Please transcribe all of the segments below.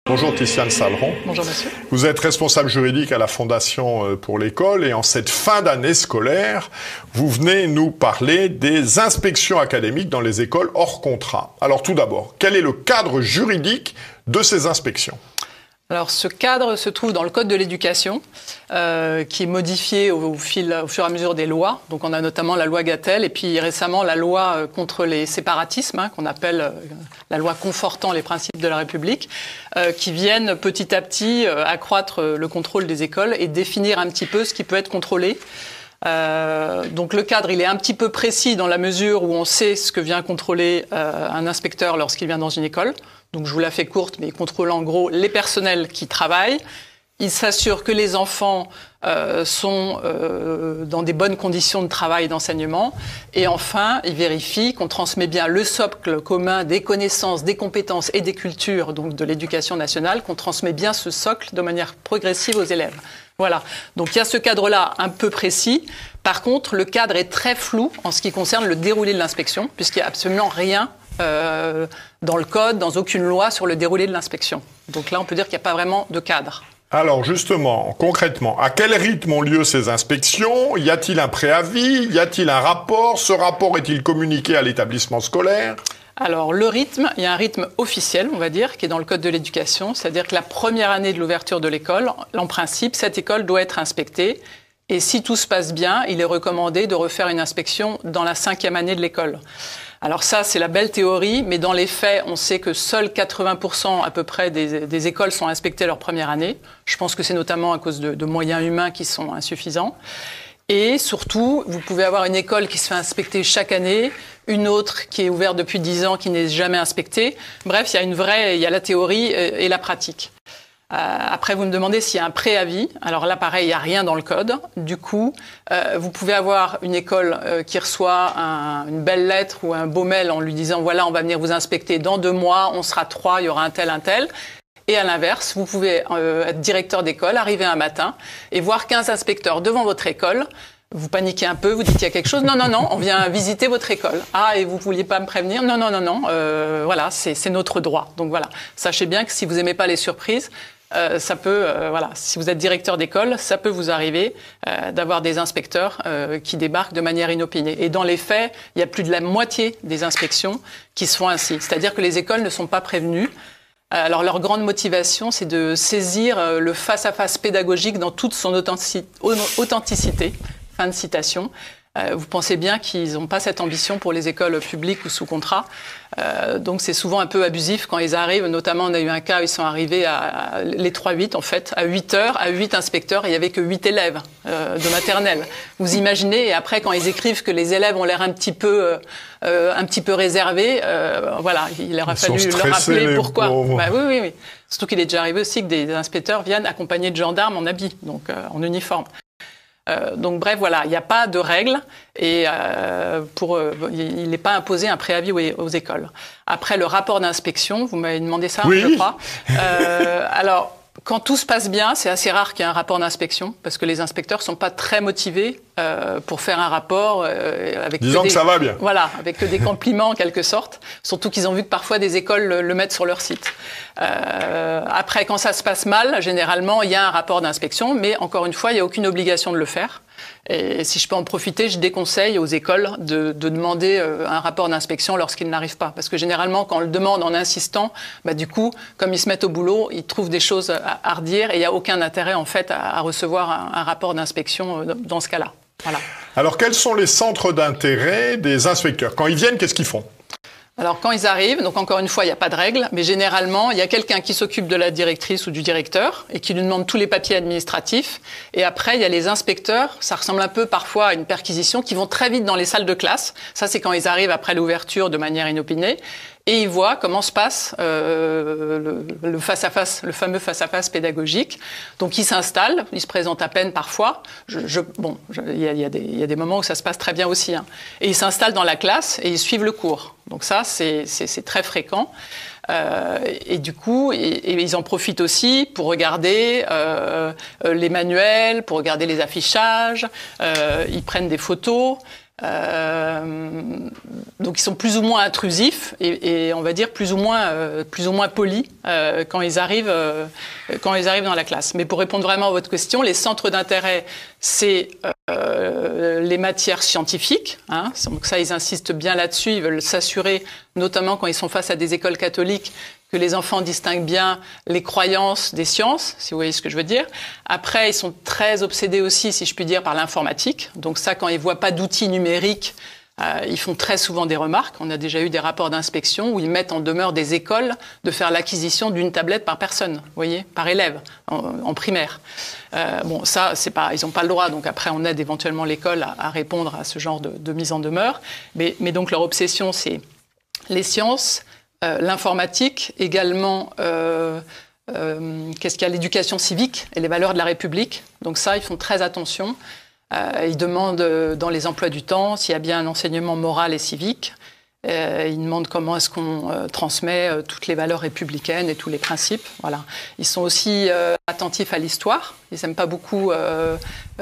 Bonjour Tiziane Saleron. Bonjour monsieur. Vous êtes responsable juridique à la Fondation pour l'école et en cette fin d'année scolaire, vous venez nous parler des inspections académiques dans les écoles hors contrat. Alors tout d'abord, quel est le cadre juridique de ces inspections ? Alors ce cadre se trouve dans le Code de l'éducation qui est modifié au fur et à mesure des lois. Donc on a notamment la loi Gatel et puis récemment la loi contre les séparatismes qu'on appelle la loi confortant les principes de la République qui viennent petit à petit accroître le contrôle des écoles et définir un petit peu ce qui peut être contrôlé. Donc le cadre il est un petit peu précis dans la mesure où on sait ce que vient contrôler un inspecteur lorsqu'il vient dans une école. Donc je vous la fais courte, mais il contrôle en gros les personnels qui travaillent. Il s'assure que les enfants sont dans des bonnes conditions de travail et d'enseignement. Et enfin, il vérifie qu'on transmet bien le socle commun des connaissances, des compétences et des cultures, donc de l'éducation nationale, qu'on transmet bien ce socle de manière progressive aux élèves. Voilà. Donc il y a ce cadre-là un peu précis. Par contre, le cadre est très flou en ce qui concerne le déroulé de l'inspection, puisqu'il n'y a absolument rien dans le code, dans aucune loi sur le déroulé de l'inspection. Donc là, on peut dire qu'il n'y a pas vraiment de cadre. Alors justement, concrètement, à quel rythme ont lieu ces inspections ? Y a-t-il un préavis ? Y a-t-il un rapport ? Ce rapport est-il communiqué à l'établissement scolaire ? Alors le rythme, il y a un rythme officiel, on va dire, qui est dans le Code de l'éducation, c'est-à-dire que la première année de l'ouverture de l'école, en principe, cette école doit être inspectée. Et si tout se passe bien, il est recommandé de refaire une inspection dans la 5e année de l'école. Alors ça, c'est la belle théorie, mais dans les faits, on sait que seuls 80% à peu près des écoles sont inspectées leur première année. Je pense que c'est notamment à cause de moyens humains qui sont insuffisants. Et surtout, vous pouvez avoir une école qui se fait inspecter chaque année, une autre qui est ouverte depuis 10 ans qui n'est jamais inspectée. Bref, il y a la théorie et la pratique. Après, vous me demandez s'il y a un préavis. Alors là, pareil, il n'y a rien dans le code. Du coup, vous pouvez avoir une école qui reçoit une belle lettre ou un beau mail en lui disant « Voilà, on va venir vous inspecter dans 2 mois, on sera 3, il y aura un tel. » Et à l'inverse, vous pouvez être directeur d'école, arriver un matin et voir 15 inspecteurs devant votre école. Vous paniquez un peu, vous dites il y a quelque chose. Non, non, non, on vient visiter votre école. Ah, et vous vouliez pas me prévenir ? Non, non, non, non. Voilà, c'est notre droit. Donc voilà, sachez bien que si vous aimez pas les surprises, ça peut, voilà, si vous êtes directeur d'école, ça peut vous arriver d'avoir des inspecteurs qui débarquent de manière inopinée. Et dans les faits, il y a plus de la moitié des inspections qui se font ainsi. C'est-à-dire que les écoles ne sont pas prévenues. Alors leur grande motivation, c'est de saisir le face-à-face pédagogique dans toute son authenticité. Fin de citation. Vous pensez bien qu'ils n'ont pas cette ambition pour les écoles publiques ou sous contrat. Donc c'est souvent un peu abusif quand ils arrivent. Notamment, on a eu un cas où ils sont arrivés les 3-8 en fait, à 8 heures, à 8 inspecteurs, et il n'y avait que 8 élèves de maternelle. Vous imaginez, et après quand ils écrivent que les élèves ont l'air un petit peu réservés, voilà, il leur a fallu leur rappeler pourquoi. Bah, oui, oui. Surtout qu'il est déjà arrivé aussi que des inspecteurs viennent accompagnés de gendarmes en habit, donc en uniforme. Donc bref, voilà, il n'y a pas de règles et il n'est pas imposé un préavis aux écoles. Après, le rapport d'inspection, vous m'avez demandé ça, oui. Je crois. Alors, quand tout se passe bien, c'est assez rare qu'il y ait un rapport d'inspection parce que les inspecteurs ne sont pas très motivés pour faire un rapport avec que ça va bien. Voilà, avec que des compliments en quelque sorte. Surtout qu'ils ont vu que parfois des écoles le mettent sur leur site. Après, quand ça se passe mal, généralement, il y a un rapport d'inspection, mais encore une fois, il n'y a aucune obligation de le faire. Et si je peux en profiter, je déconseille aux écoles de demander un rapport d'inspection lorsqu'ils n'arrivent pas. Parce que généralement, quand on le demande en insistant, bah, du coup, comme ils se mettent au boulot, ils trouvent des choses à redire et il n'y a aucun intérêt en fait à recevoir un rapport d'inspection dans ce cas-là. Voilà. Alors, quels sont les centres d'intérêt des inspecteurs ? Quand ils viennent, qu'est-ce qu'ils font ? Alors quand ils arrivent, donc encore une fois, il n'y a pas de règle, mais généralement, il y a quelqu'un qui s'occupe de la directrice ou du directeur et qui lui demande tous les papiers administratifs. Et après, il y a les inspecteurs, ça ressemble un peu parfois à une perquisition, qui vont très vite dans les salles de classe. Ça, c'est quand ils arrivent après l'ouverture de manière inopinée. Et ils voient comment se passe le face-à-face, le fameux face-à-face pédagogique. Donc ils s'installent, ils se présentent à peine parfois. Il y a des moments où ça se passe très bien aussi. Hein. Et ils s'installent dans la classe et ils suivent le cours. Donc ça, c'est très fréquent. Et du coup, ils en profitent aussi pour regarder les manuels, pour regarder les affichages. Ils prennent des photos. Donc ils sont plus ou moins intrusifs et on va dire plus ou moins polis quand ils arrivent dans la classe. Mais pour répondre vraiment à votre question, les centres d'intérêt, c'est les matières scientifiques. Hein. Donc ça, ils insistent bien là-dessus. Ils veulent s'assurer, notamment quand ils sont face à des écoles catholiques, que les enfants distinguent bien les croyances des sciences, si vous voyez ce que je veux dire. Après, ils sont très obsédés aussi, si je puis dire, par l'informatique. Donc ça, quand ils voient pas d'outils numériques, ils font très souvent des remarques. On a déjà eu des rapports d'inspection où ils mettent en demeure des écoles de faire l'acquisition d'une tablette par personne, vous voyez, par élève, en primaire. Bon, ça, c'est pas, ils n'ont pas le droit. Donc après, on aide éventuellement l'école à répondre à ce genre de mise en demeure. Mais donc leur obsession, c'est les sciences, l'informatique, également, qu'est-ce qu'il y a, l'éducation civique et les valeurs de la République. Donc ça, ils font très attention. Ils demandent dans les emplois du temps s'il y a bien un enseignement moral et civique. Ils demandent comment est-ce qu'on transmet toutes les valeurs républicaines et tous les principes. Voilà. Ils sont aussi attentifs à l'histoire. Ils n'aiment pas beaucoup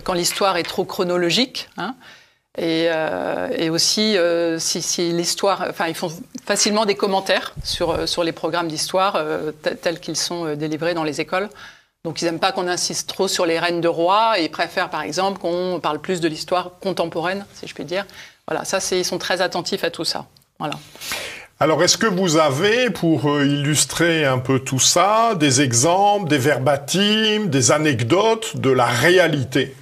quand l'histoire est trop chronologique. Hein. Et aussi, si l'histoire... Enfin, ils font facilement des commentaires sur les programmes d'histoire tels qu'ils sont délivrés dans les écoles. Donc, ils n'aiment pas qu'on insiste trop sur les reines de rois et ils préfèrent, par exemple, qu'on parle plus de l'histoire contemporaine, si je puis dire. Voilà, ça, ils sont très attentifs à tout ça. Voilà. Alors, est-ce que vous avez, pour illustrer un peu tout ça, des exemples, des verbatims, des anecdotes de la réalité?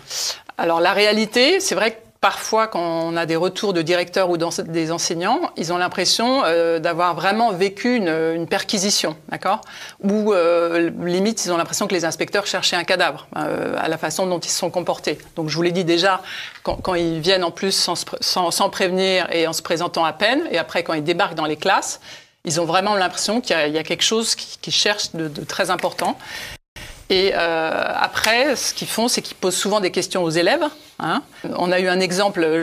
Alors, la réalité, c'est vrai que parfois, quand on a des retours de directeurs ou des enseignants, ils ont l'impression d'avoir vraiment vécu une perquisition, d'accord ? Ou limite, ils ont l'impression que les inspecteurs cherchaient un cadavre à la façon dont ils se sont comportés. Donc, je vous l'ai dit déjà, quand ils viennent en plus sans prévenir et en se présentant à peine, et après, quand ils débarquent dans les classes, ils ont vraiment l'impression qu'il y a quelque chose qu'ils cherchent de très important. Et après, ce qu'ils font, c'est qu'ils posent souvent des questions aux élèves. Hein. On a eu un exemple,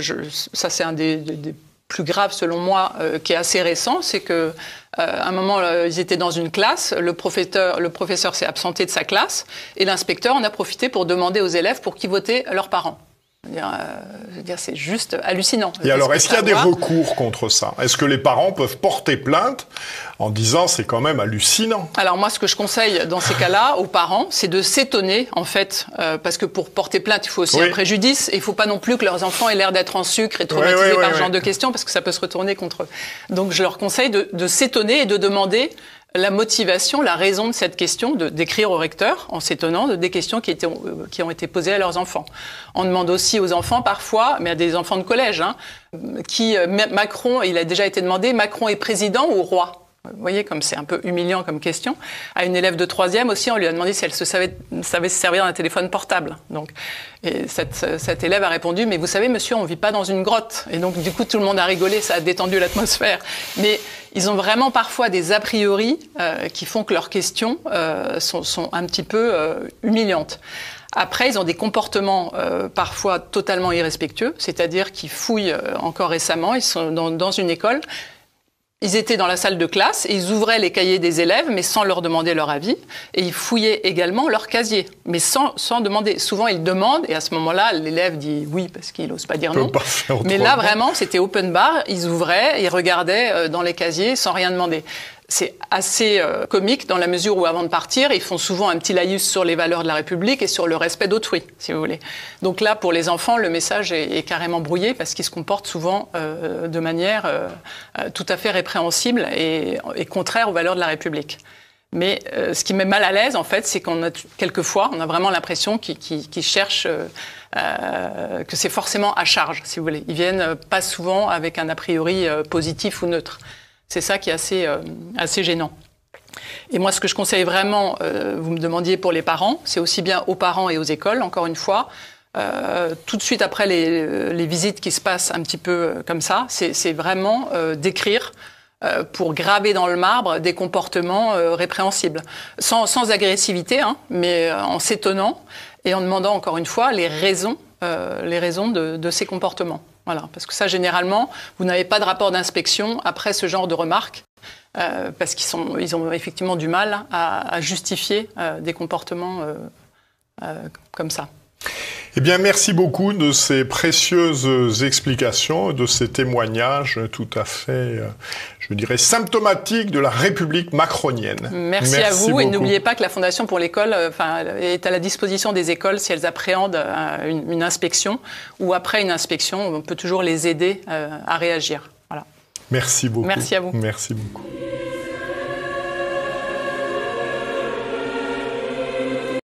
ça c'est un des plus graves selon moi, qui est assez récent, c'est que à un moment, ils étaient dans une classe, le professeur s'est absenté de sa classe, et l'inspecteur en a profité pour demander aux élèves pour qui votaient leurs parents. Je veux dire, c'est juste hallucinant. Et alors, est-ce qu'il y a des recours contre ça? Est-ce que les parents peuvent porter plainte en disant c'est quand même hallucinant? Alors moi, ce que je conseille dans ces cas-là aux parents, c'est de s'étonner, en fait, parce que pour porter plainte, il faut aussi un préjudice, et il ne faut pas non plus que leurs enfants aient l'air d'être en sucre et traumatisés par ce genre de questions, parce que ça peut se retourner contre eux. Donc je leur conseille de s'étonner et de demander la motivation, la raison de cette question, d'écrire au recteur en s'étonnant des questions qui ont été posées à leurs enfants. On demande aussi aux enfants parfois, mais à des enfants de collège, hein, Macron, il a déjà été demandé, Macron est président ou roi? Vous voyez, comme c'est un peu humiliant comme question. À une élève de 3e aussi, on lui a demandé si elle savait se servir d'un téléphone portable. Donc, et cette élève a répondu, mais vous savez, monsieur, on ne vit pas dans une grotte. Et donc, du coup, tout le monde a rigolé, ça a détendu l'atmosphère. Mais ils ont vraiment parfois des a priori qui font que leurs questions sont un petit peu humiliantes. Après, ils ont des comportements parfois totalement irrespectueux, c'est-à-dire qu'ils fouillent encore récemment, ils sont dans une école. Ils étaient dans la salle de classe et ils ouvraient les cahiers des élèves, mais sans leur demander leur avis. Et ils fouillaient également leur casier, mais sans demander. Souvent, ils demandent, et à ce moment-là, l'élève dit oui, parce qu'il n'ose pas dire non. Mais là, vraiment, c'était open bar. Ils ouvraient, ils regardaient dans les casiers sans rien demander. C'est assez comique dans la mesure où, avant de partir, ils font souvent un petit laïus sur les valeurs de la République et sur le respect d'autrui, si vous voulez. Donc là, pour les enfants, le message est carrément brouillé parce qu'ils se comportent souvent de manière tout à fait répréhensible et contraire aux valeurs de la République. Mais ce qui met mal à l'aise, en fait, c'est qu'on a quelquefois, on a vraiment l'impression qu'ils cherchent que c'est forcément à charge, si vous voulez. Ils viennent pas souvent avec un a priori positif ou neutre. C'est ça qui est assez gênant. Et moi, ce que je conseille vraiment, vous me demandiez pour les parents, c'est aussi bien aux parents et aux écoles, encore une fois, tout de suite après les visites qui se passent un petit peu comme ça, c'est vraiment d'écrire pour graver dans le marbre des comportements répréhensibles. Sans agressivité, hein, mais en s'étonnant et en demandant, encore une fois, les raisons de ces comportements. Voilà, parce que ça, généralement, vous n'avez pas de rapport d'inspection après ce genre de remarques, parce qu'ils ont effectivement du mal à justifier des comportements comme ça. Eh bien, merci beaucoup de ces précieuses explications, de ces témoignages tout à fait, je dirais, symptomatiques de la République macronienne. Merci à vous beaucoup. Et n'oubliez pas que la Fondation pour l'école est à la disposition des écoles si elles appréhendent une inspection ou après une inspection, on peut toujours les aider à réagir. Voilà. Merci beaucoup. Merci à vous. Merci beaucoup.